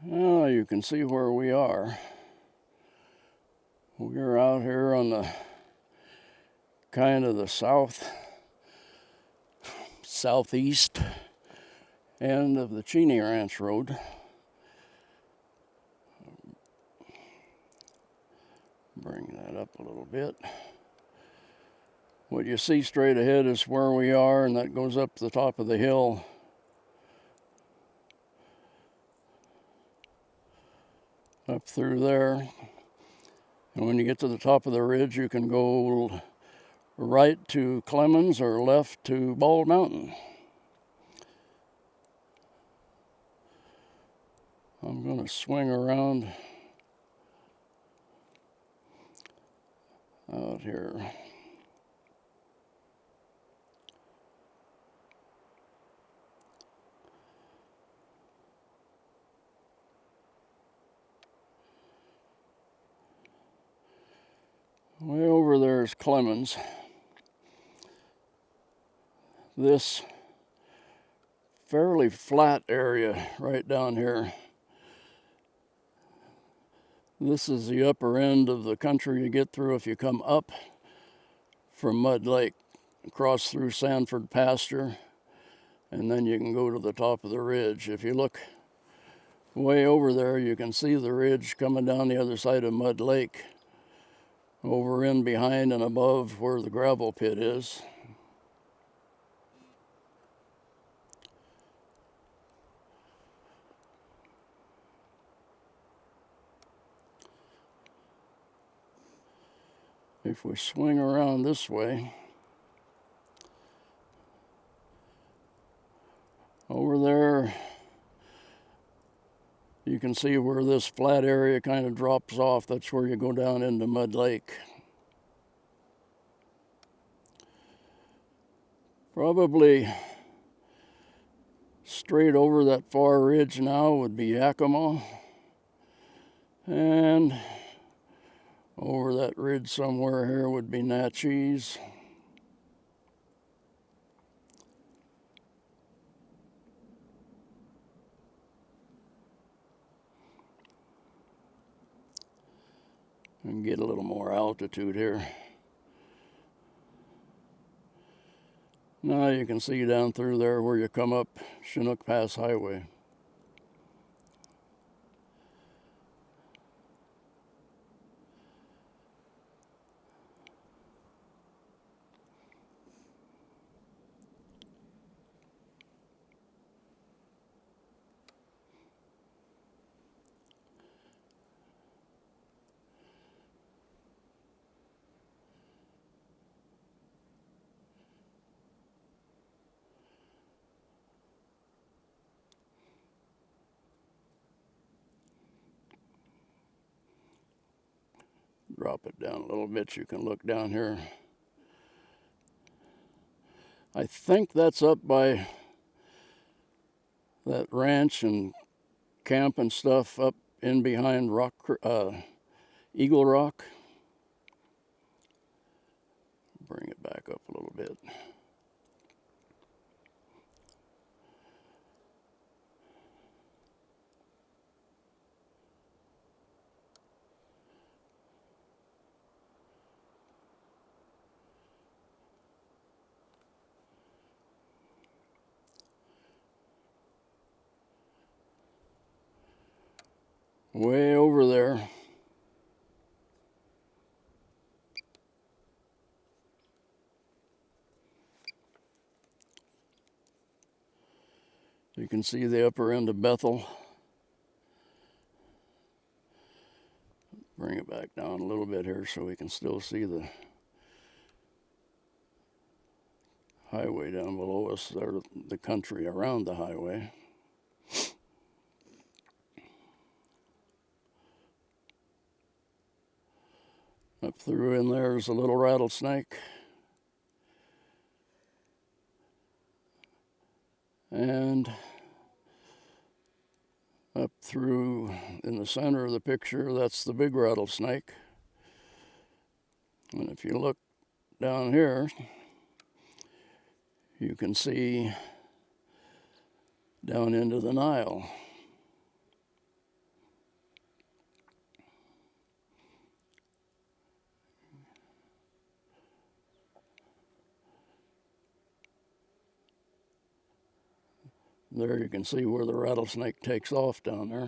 Well, you can see where we are. We're out here on the kind of the southeast end of the Cheney Ranch road. Bring that up a little bit. What you see straight ahead is where we are, and that goes up the top of the hill. Up through there. And when you get to the top of the ridge, you can go right to Clemens or left to Bald Mountain. I'm going to swing around out here. Way over there is Clemens. This fairly flat area right down here. This is the upper end of the country you get through if you come up from Mud Lake, across through Sanford pasture, and then you can go to the top of the ridge. If you look way over there, you can see the ridge coming down the other side of Mud Lake, over in behind and above where the gravel pit is. If we swing around this way, over there, you can see where this flat area kind of drops off. That's where you go down into Mud Lake. Probably straight over that far ridge now would be Yakima. And over that ridge somewhere here would be Naches. And get a little more altitude here. Now you can see down through there where you come up Chinook Pass Highway. Drop it down a little bit, you can look down here. I think that's up by that ranch and camp and stuff up in behind Eagle Rock. Bring it back up a little bit. Way over there. You can see the upper end of Bethel. Bring it back down a little bit here so we can still see the highway down below us, or the country around the highway. Up through in there's a little rattlesnake. And up through in the center of the picture, that's the big rattlesnake. And if you look down here, you can see down into the Nile. There you can see where the rattlesnake takes off down there.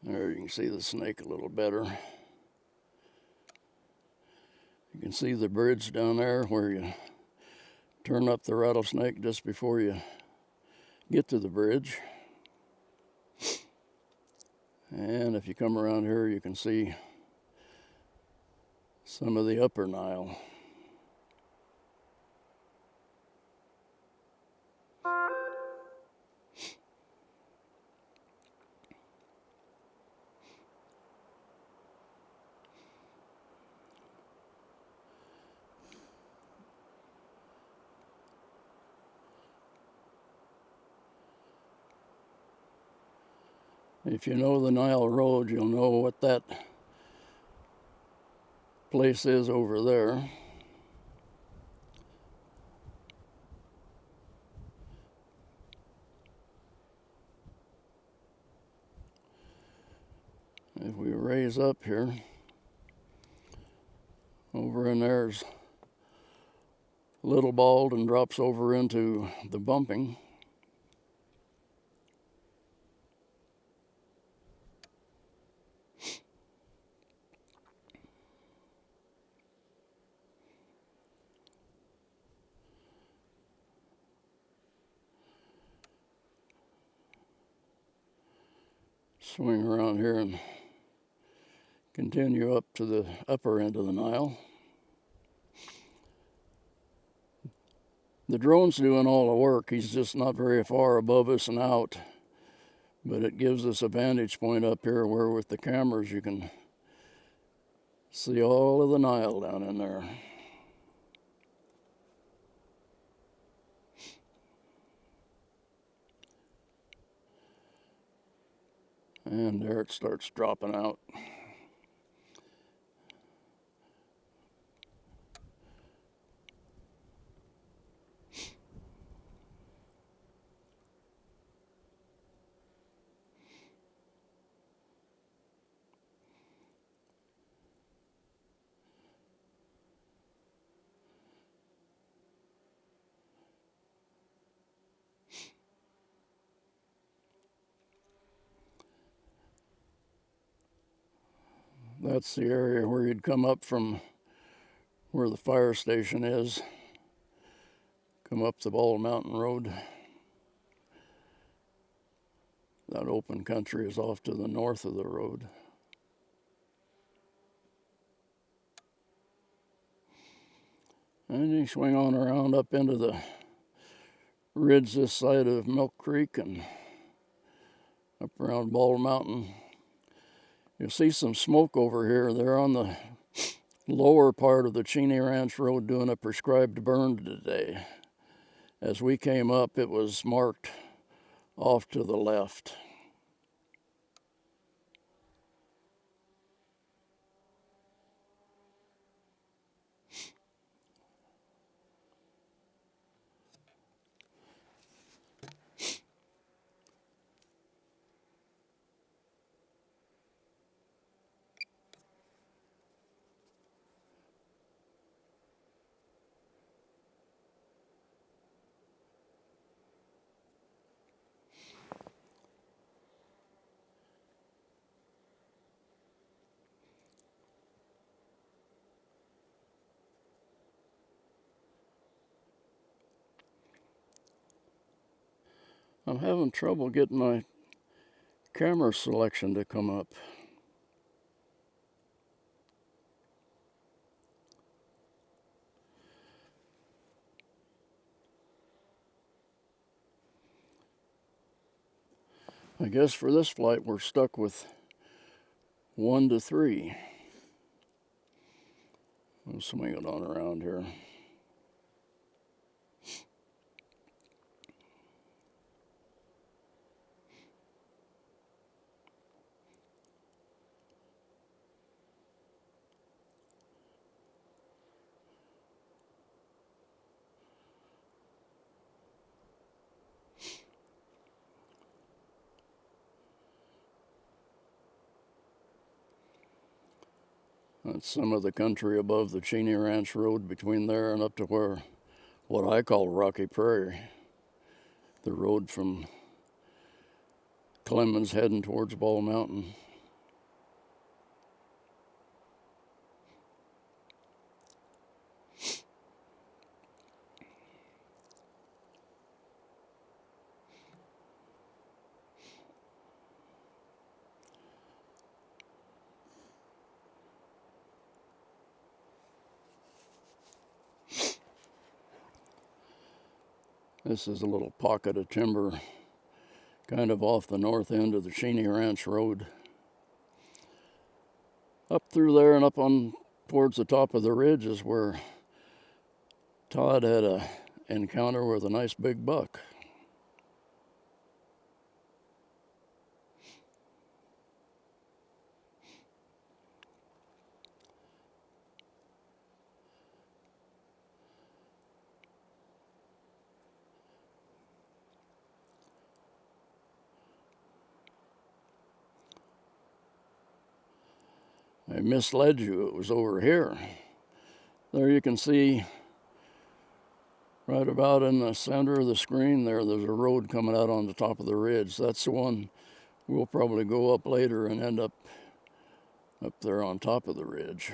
There you can see the snake a little better. You can see the bridge down there where you turn up the rattlesnake just before you get to the bridge. And if you come around here, you can see some of the upper Nile. If you know the Nile Road, you'll know what that place is over there. If we raise up here, over in there's Little Bald and drops over into the bumping. Swing around here and continue up to the upper end of the Nile. The drone's doing all the work. He's just not very far above us and out. But it gives us a vantage point up here where with the cameras you can see all of the Nile down in there. And there it starts dropping out. That's the area where you'd come up from where the fire station is. Come up the Bald Mountain Road. That open country is off to the north of the road. And you swing on around up into the ridge this side of Milk Creek and up around Bald Mountain. You'll see some smoke over here. They're on the lower part of the Cheney Ranch Road doing a prescribed burn today. As we came up, it was marked off to the left. I'm having trouble getting my camera selection to come up. I guess for this flight we're stuck with 1 to 3. I'll swing it on around here. That's some of the country above the Cheney Ranch road between there and up to where, what I call Rocky Prairie. The road from Clemens heading towards Ball Mountain. This is a little pocket of timber kind of off the north end of the Cheney Ranch road. Up through there and up on towards the top of the ridge is where Todd had an encounter with a nice big buck. I misled you, it was over here. There you can see right about in the center of the screen there's a road coming out on the top of the ridge. That's the one we'll probably go up later and end up there on top of the ridge.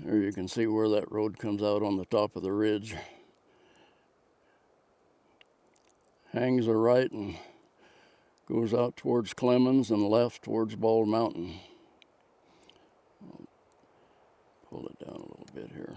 There you can see where that road comes out on the top of the ridge. Hangs a right and goes out towards Clemens and left towards Bald Mountain. I'll pull it down a little bit here.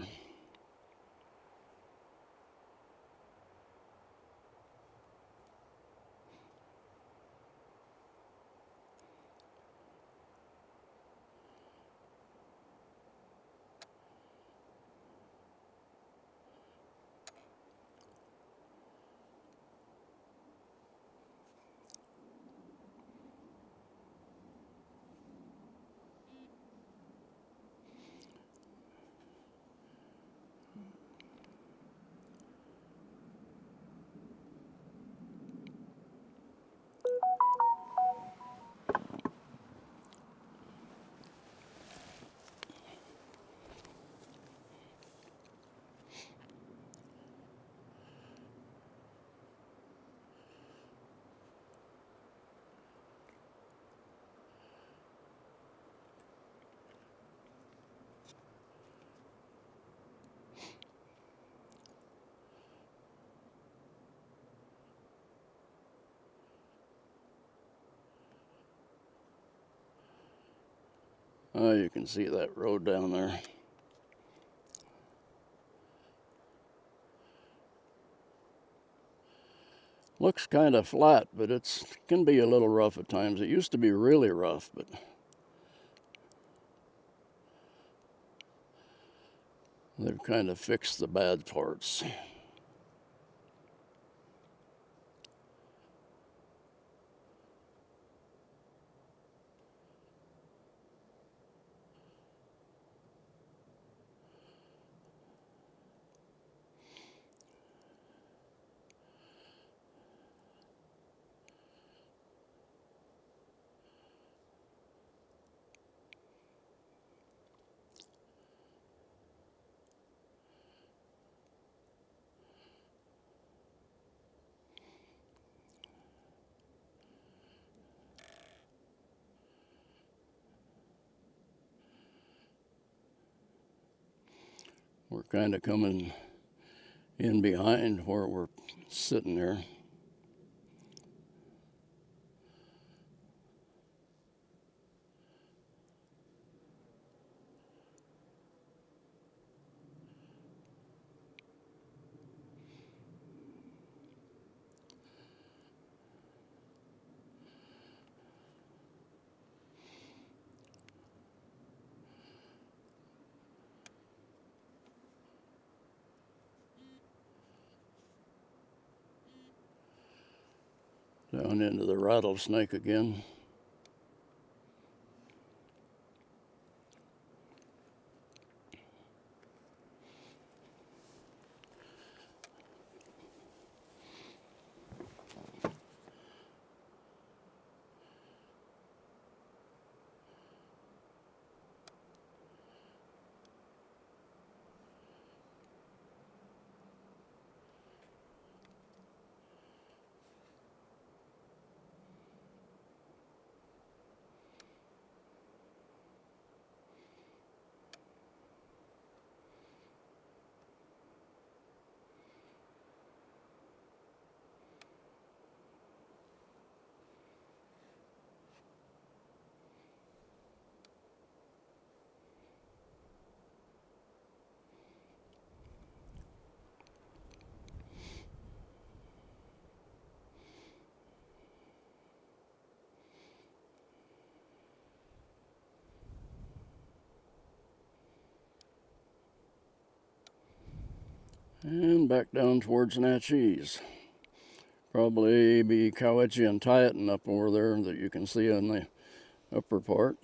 Oh, you can see that road down there. Looks kind of flat, but it can be a little rough at times. It used to be really rough, but they've kind of fixed the bad parts. We're kind of coming in behind where we're sitting there. Down into the rattlesnake again. And back down towards Naches. Probably be Cowetchy and Tieton up over there that you can see on the upper part.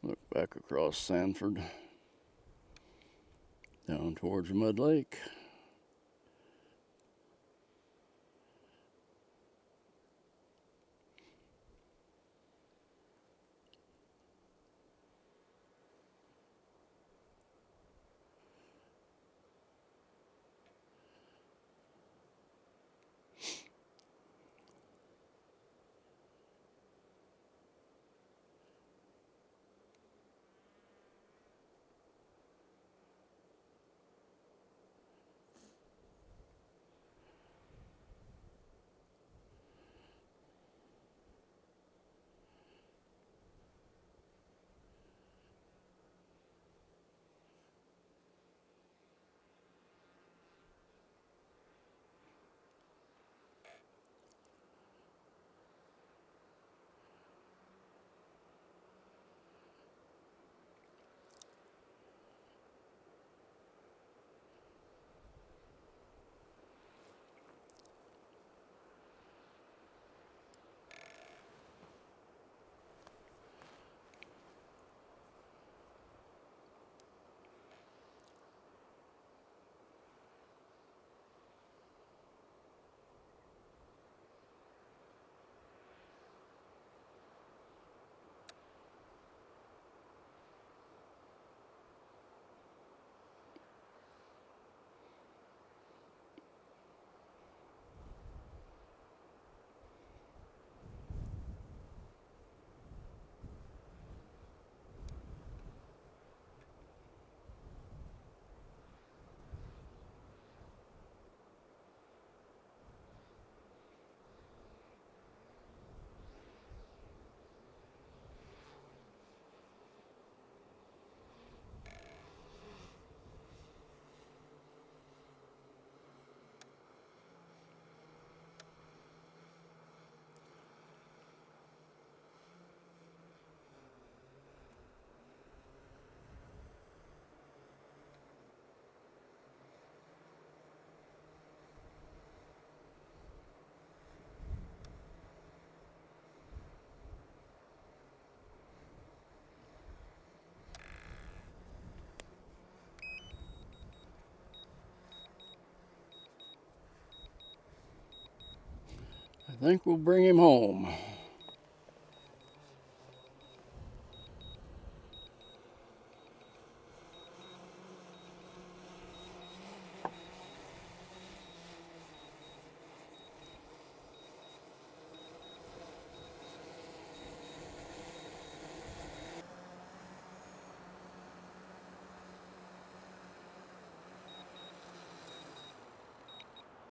Look back across Sanford, down towards Mud Lake. I think we'll bring him home.